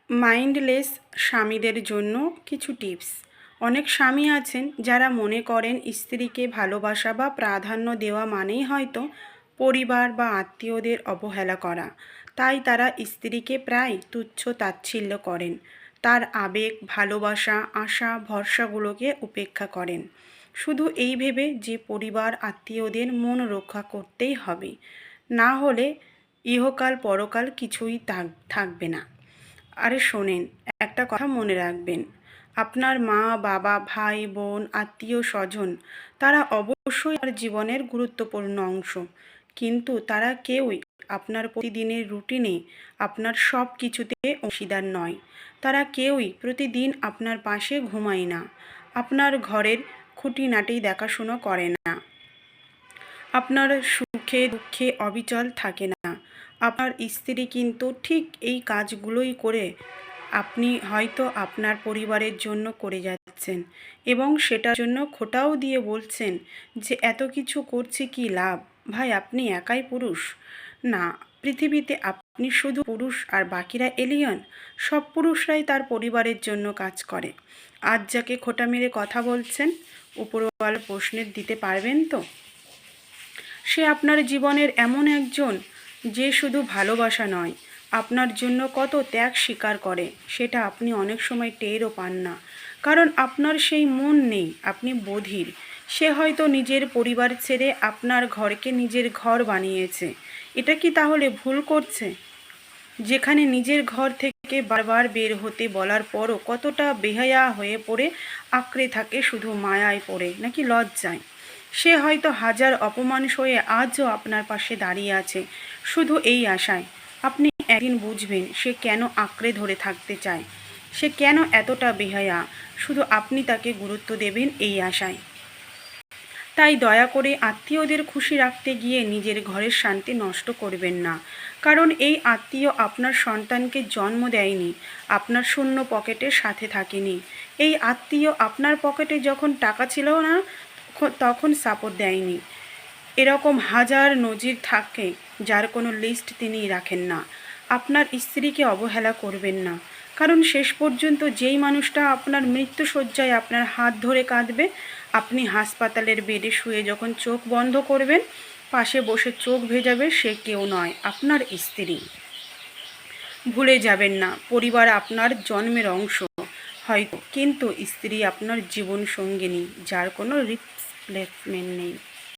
Mindless স্বামীদের জন্য কিছু টিপস। অনেক স্বামী আছেন যারা মনে করেন স্ত্রীকে ভালোবাসা বা প্রাধান্য দেওয়া মানেই হয়তো পরিবার বা আত্মীয়দের অবহেলা করা। তাই তারা স্ত্রীকে প্রায় তুচ্ছ তাচ্ছিল্য করেন, তার আবেগ, ভালোবাসা, আশা, ভরসাগুলোকে উপেক্ষা করেন, শুধু এই ভেবে যে পরিবার আত্মীয়দের মন রক্ষা করতেই হবে, না হলে ইহকাল পরকাল কিছুই থাকবে না। আরে শোনেন, একটা কথা মনে রাখবেন, আপনার মা, বাবা, ভাই, বোন, আত্মীয় স্বজন তারা অবশ্যই আপনার জীবনের গুরুত্বপূর্ণ অংশ, কিন্তু তারা কেউই আপনার প্রতিদিনের রুটিনে, আপনার সব কিছুতে অংশীদার নয়। তারা কেউই প্রতিদিন আপনার পাশে ঘুমায় না, আপনার ঘরের খুঁটিনাটি দেখাশুনো করে না, আপনার সুখে দুঃখে অবিচল থাকে না। আপনার স্ত্রী কিন্তু ঠিক এই কাজগুলোই করে আপনি হয়তো আপনার পরিবারের জন্য করে যাচ্ছেন, এবং সেটার জন্য খোঁটাও দিয়ে বলছেন যে এত কিছু করছি কি লাভ? ভাই, আপনি একাই পুরুষ না, পৃথিবীতে আপনি শুধু পুরুষ আর বাকিরা এলিয়েন? সব পুরুষরাই তার পরিবারের জন্য কাজ করে। আজ যাকে খোঁটা মেরে কথা বলছেন, উপরওয়ালা প্রশ্নের দিতে পারবেন তো? সে আপনার জীবনের এমন একজন যে শুধু ভালোবাসা নয়, আপনার জন্য কত ত্যাগ স্বীকার করে সেটা আপনি অনেক সময় টেরও পান না, কারণ আপনার সেই মন নেই, আপনি বধির। সে হয়তো নিজের পরিবার ছেড়ে আপনার ঘরকে নিজের ঘর বানিয়েছে। এটা কি তাহলে ভুল করছে? যেখানে নিজের ঘর থেকে বারবার বের হতে বলার পরও কতটা বেহায়া হয়ে পড়ে আঁকড়ে থাকে শুধু মায়ায় পড়ে নাকি লজ্জায়। সে হয়তো হাজার অপমান সয়ে আজও আপনার পাশে দাঁড়িয়ে আছে শুধু এই আশায় আপনি একদিন বুঝবেন সে কেন আঁকড়ে ধরে থাকতে চায়, সে কেন এতটা বেহায়া, শুধু আপনি তাকে গুরুত্ব দেবেন এই আশায়। তাই দয়া করে আত্মীয়দের খুশি রাখতে গিয়ে নিজের ঘরের শান্তি নষ্ট করবেন না, কারণ এই আত্মীয় আপনার সন্তানকে জন্ম দেয়নি, আপনার শূন্য পকেটের সাথে থাকেনি। এই আত্মীয় আপনার পকেটে যখন টাকা ছিল না তখন সাপোর্ট দেয়নি। এরকম হাজার নজির থাকে যার কোনো লিস্ট তিনি রাখেন না। আপনার স্ত্রীকে অবহেলা করবেন না, কারণ শেষ পর্যন্ত যেই মানুষটা আপনার মৃত্যুশয্যায় আপনার হাত ধরে কাঁদবে, আপনি হাসপাতালের বেডে শুয়ে যখন চোখ বন্ধ করবেন, পাশে বসে চোখ ভেজাবে সে কেউ নয়, আপনার স্ত্রী। ভুলে যাবেন না, পরিবার আপনার জন্মের অংশ হয়তো, কিন্তু স্ত্রী আপনার জীবন সঙ্গিনী যার কোনো রিপ্লেসমেন্ট নেই।